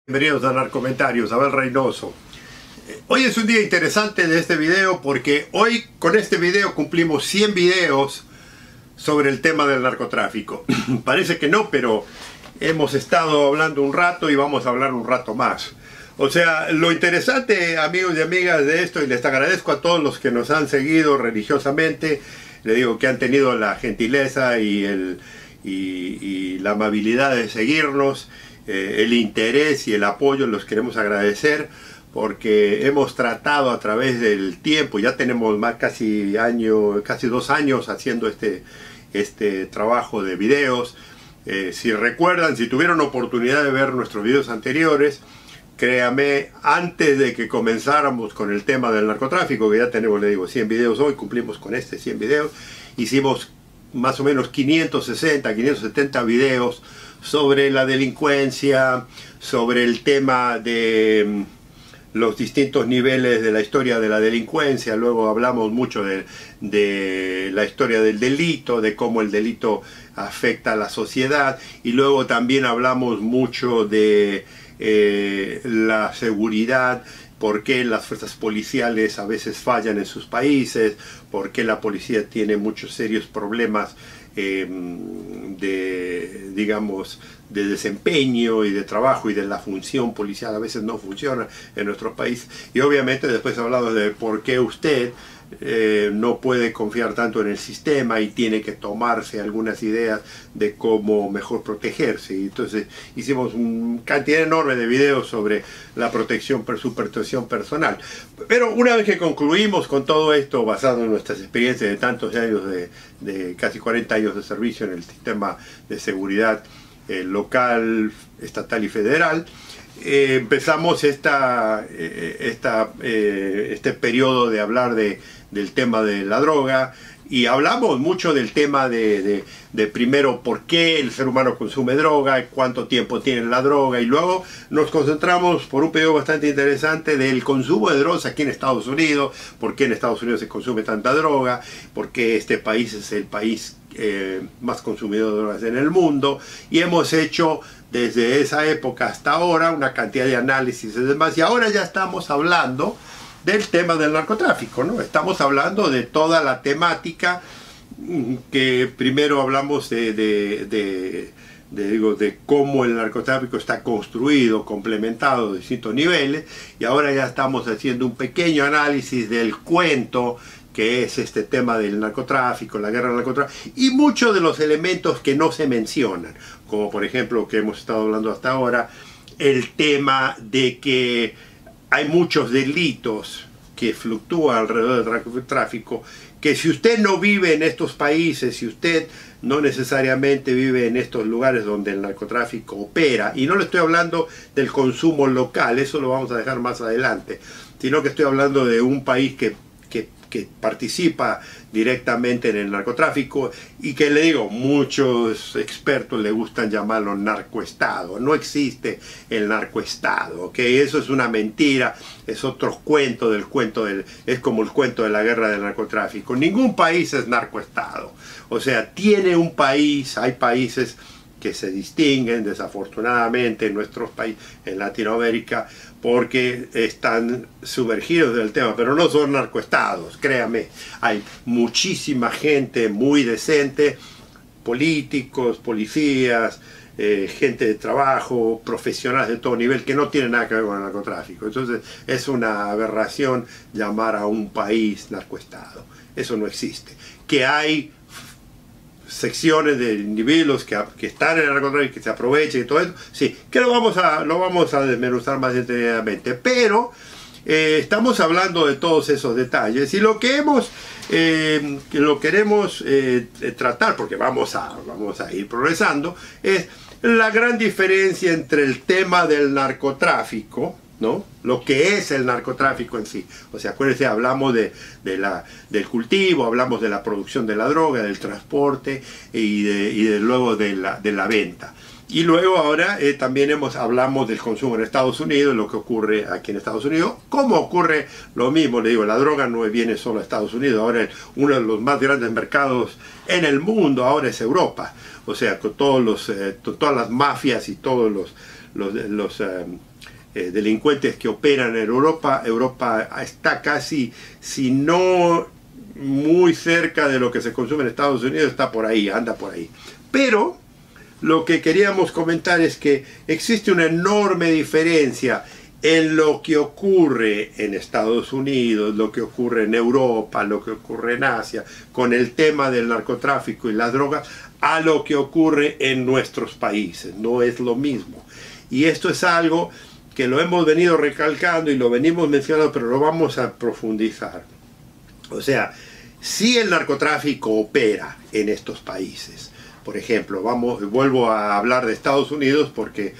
Bienvenidos a Narcomentarios, Abel Reynoso. Hoy es un día interesante de este video porque hoy con este video cumplimos 100 videos sobre el tema del narcotráfico. Parece que no, pero hemos estado hablando un rato y vamos a hablar un rato más. O sea, lo interesante, amigos y amigas, de esto, y les agradezco a todos los que nos han seguido religiosamente, les digo que han tenido la gentileza y la amabilidad de seguirnos, el interés y el apoyo, los queremos agradecer porque hemos tratado a través del tiempo, ya tenemos casi 2 años haciendo este trabajo de videos. Si recuerdan, si tuvieron oportunidad de ver nuestros videos anteriores, créame, antes de que comenzáramos con el tema del narcotráfico, que ya tenemos, le digo, 100 videos hoy, cumplimos con 100 videos, hicimos más o menos 560, 570 videos sobre la delincuencia, sobre el tema de los distintos niveles de la historia de la delincuencia. Luego hablamos mucho de la historia del delito, de cómo el delito afecta a la sociedad, y luego también hablamos mucho de la seguridad, por qué las fuerzas policiales a veces fallan en sus países, por qué la policía tiene muchos serios problemas digamos, de desempeño y de trabajo, y de la función policial a veces no funciona en nuestro país. Y obviamente después hablamos de por qué usted no puede confiar tanto en el sistema y tiene que tomarse algunas ideas de cómo mejor protegerse. Y entonces hicimos una cantidad enorme de videos sobre la protección, su protección personal. Pero una vez que concluimos con todo esto, basado en nuestras experiencias de tantos años, de casi 40 años de servicio en el sistema de seguridad local, estatal y federal, empezamos este periodo de hablar del tema de la droga, y hablamos mucho del tema de primero por qué el ser humano consume droga, cuánto tiempo tiene la droga, y luego nos concentramos por un periodo bastante interesante del consumo de drogas aquí en Estados Unidos, por qué en Estados Unidos se consume tanta droga, por qué este país es el país más consumidor de drogas en el mundo, y hemos hecho desde esa época hasta ahora una cantidad de análisis y demás, y ahora ya estamos hablando del tema del narcotráfico, ¿no? Estamos hablando de toda la temática, que primero hablamos de cómo el narcotráfico está construido, complementado de distintos niveles, y ahora ya estamos haciendo un pequeño análisis del cuento que es este tema del narcotráfico, la guerra del narcotráfico, y muchos de los elementos que no se mencionan, como por ejemplo que hemos estado hablando hasta ahora, el tema de que hay muchos delitos que fluctúan alrededor del narcotráfico, que si usted no vive en estos países, si usted no necesariamente vive en estos lugares donde el narcotráfico opera, y no le estoy hablando del consumo local, eso lo vamos a dejar más adelante, sino que estoy hablando de un país que participa directamente en el narcotráfico, y que, le digo, muchos expertos le gustan llamarlo narcoestado. No existe el narcoestado, ¿ok? Eso es una mentira, es otro cuento es como el cuento de la guerra del narcotráfico. Ningún país es narcoestado. O sea, hay países que se distinguen desafortunadamente en nuestros países, en Latinoamérica, porque están sumergidos del tema, pero no son narcoestados, créame. Hay muchísima gente muy decente, políticos, policías, gente de trabajo, profesionales de todo nivel, que no tienen nada que ver con el narcotráfico. Entonces es una aberración llamar a un país narcoestado. Eso no existe. Que hay secciones de individuos que están en el narcotráfico, que se aprovechen y todo eso, sí, que lo vamos a desmenuzar más detenidamente, pero estamos hablando de todos esos detalles, y lo que queremos tratar, porque vamos a ir progresando, es la gran diferencia entre el tema del narcotráfico, ¿no? Lo que es el narcotráfico en sí. O sea, acuérdense, hablamos del cultivo, hablamos de la producción de la droga, del transporte y luego de la venta. Y luego ahora también hablamos del consumo en Estados Unidos, lo que ocurre aquí en Estados Unidos. ¿Cómo ocurre lo mismo? Le digo, la droga no viene solo a Estados Unidos, ahora uno de los más grandes mercados en el mundo ahora es Europa. O sea, con todas las mafias y todos delincuentes que operan en Europa. Europa está casi, si no muy cerca de lo que se consume en Estados Unidos, está por ahí, anda por ahí. Pero lo que queríamos comentar es que existe una enorme diferencia en lo que ocurre en Estados Unidos, lo que ocurre en Europa, lo que ocurre en Asia, con el tema del narcotráfico y las drogas, a lo que ocurre en nuestros países. No es lo mismo. Y esto es algo que lo hemos venido recalcando y lo venimos mencionando, pero lo vamos a profundizar. O sea, si el narcotráfico opera en estos países, por ejemplo, vuelvo a hablar de Estados Unidos porque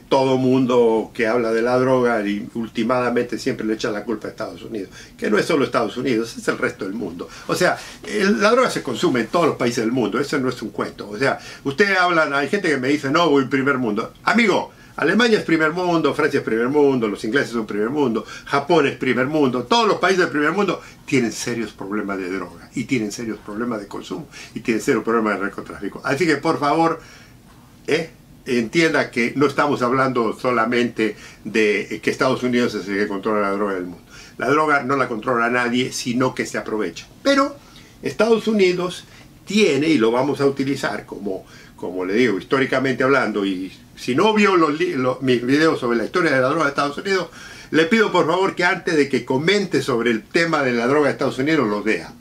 todo mundo que habla de la droga y últimamente siempre le echa la culpa a Estados Unidos, que no es solo Estados Unidos, es el resto del mundo. O sea, la droga se consume en todos los países del mundo, eso no es un cuento. O sea, ustedes hablan, hay gente que me dice, no, voy primer mundo. Amigo, Alemania es primer mundo, Francia es primer mundo, los ingleses son primer mundo, Japón es primer mundo, todos los países del primer mundo tienen serios problemas de droga y tienen serios problemas de consumo y tienen serios problemas de narcotráfico. Así que por favor, entienda que no estamos hablando solamente de que Estados Unidos es el que controla la droga del mundo. La droga no la controla nadie, sino que se aprovecha. Pero Estados Unidos tiene, y lo vamos a utilizar como le digo, históricamente hablando, y si no vio mis videos sobre la historia de la droga de Estados Unidos, le pido por favor que antes de que comente sobre el tema de la droga de Estados Unidos lo vea,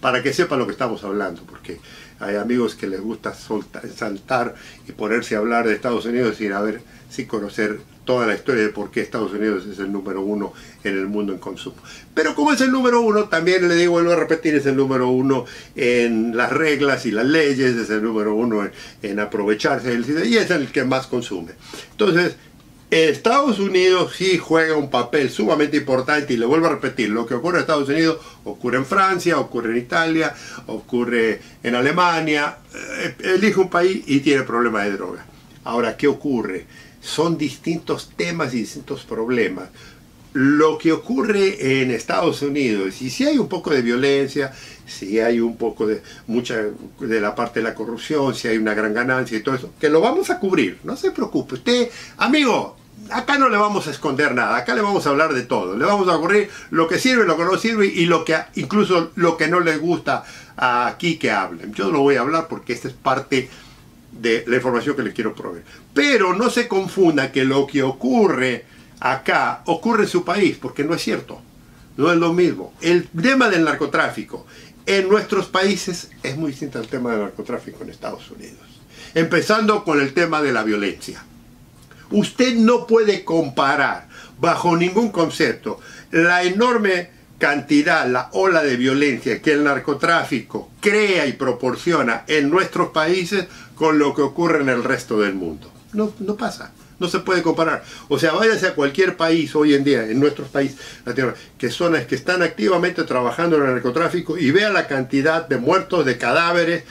para que sepa lo que estamos hablando, porque hay amigos que les gusta saltar y ponerse a hablar de Estados Unidos sin conocer toda la historia de por qué Estados Unidos es el número uno en el mundo en consumo. Pero como es el número uno, también le digo, vuelvo a repetir, es el número uno en las reglas y las leyes, es el número uno en aprovecharse del sistema y es el que más consume. Entonces, Estados Unidos sí juega un papel sumamente importante y le vuelvo a repetir, lo que ocurre en Estados Unidos ocurre en Francia, ocurre en Italia, ocurre en Alemania, elige un país y tiene problemas de droga. Ahora, ¿qué ocurre? Son distintos temas y distintos problemas. Lo que ocurre en Estados Unidos, y si hay un poco de violencia, si hay un poco de la parte de la corrupción, si hay una gran ganancia y todo eso, que lo vamos a cubrir, no se preocupe. Usted, amigo, acá no le vamos a esconder nada, acá le vamos a hablar de todo. Le vamos a cubrir lo que sirve, lo que no sirve y incluso lo que no les gusta aquí que hablen. Yo lo voy a hablar porque esta es parte de la información que les quiero proveer. Pero no se confunda que lo que ocurre acá ocurre en su país, porque no es cierto. No es lo mismo. El tema del narcotráfico en nuestros países es muy distinto al tema del narcotráfico en Estados Unidos. Empezando con el tema de la violencia. Usted no puede comparar bajo ningún concepto la enorme cantidad, la ola de violencia que el narcotráfico crea y proporciona en nuestros países con lo que ocurre en el resto del mundo. No pasa. No se puede comparar. O sea, váyase a cualquier país hoy en día, en nuestros países, que están activamente trabajando en el narcotráfico y vea la cantidad de muertos, de cadáveres,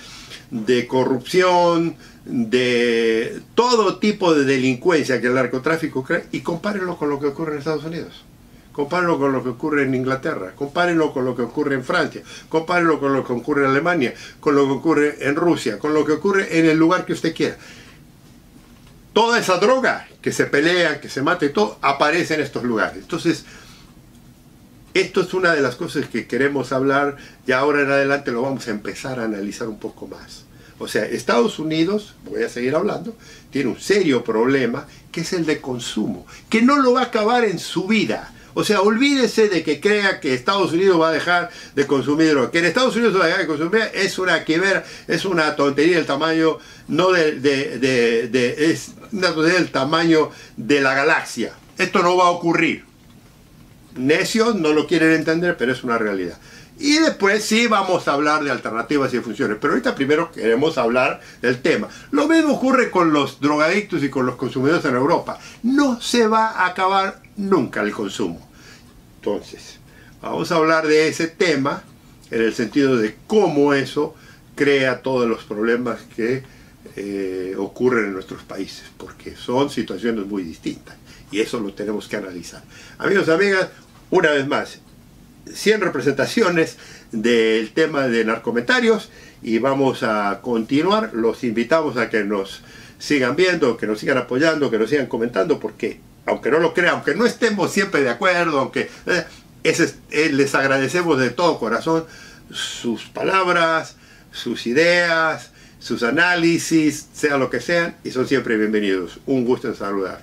de corrupción, de todo tipo de delincuencia que el narcotráfico crea y compárenlo con lo que ocurre en Estados Unidos. Compárenlo con lo que ocurre en Inglaterra, compárenlo con lo que ocurre en Francia, compárenlo con lo que ocurre en Alemania, con lo que ocurre en Rusia, con lo que ocurre en el lugar que usted quiera. Toda esa droga que se pelea, que se mata y todo, aparece en estos lugares. Entonces, esto es una de las cosas que queremos hablar y ahora en adelante lo vamos a empezar a analizar un poco más. O sea, Estados Unidos, voy a seguir hablando, tiene un serio problema que es el de consumo, que no lo va a acabar en su vida. O sea, olvídese de que crea que Estados Unidos va a dejar de consumir droga. Que en Estados Unidos va a dejar de consumir es una quimera, es una tontería del tamaño, no es una tontería del tamaño de la galaxia. Esto no va a ocurrir. Necios no lo quieren entender, pero es una realidad. Y después sí vamos a hablar de alternativas y de funciones. Pero ahorita primero queremos hablar del tema. Lo mismo ocurre con los drogadictos y con los consumidores en Europa. No se va a acabar nunca el consumo. Entonces, vamos a hablar de ese tema en el sentido de cómo eso crea todos los problemas que ocurren en nuestros países. Porque son situaciones muy distintas. Y eso lo tenemos que analizar. Amigos y amigas, una vez más, 100 representaciones del tema de narcomentarios y vamos a continuar. Los invitamos a que nos sigan viendo, que nos sigan apoyando, que nos sigan comentando, porque aunque no lo crean, aunque no estemos siempre de acuerdo, aunque les agradecemos de todo corazón sus palabras, sus ideas, sus análisis, sea lo que sean, y son siempre bienvenidos. Un gusto en saludar.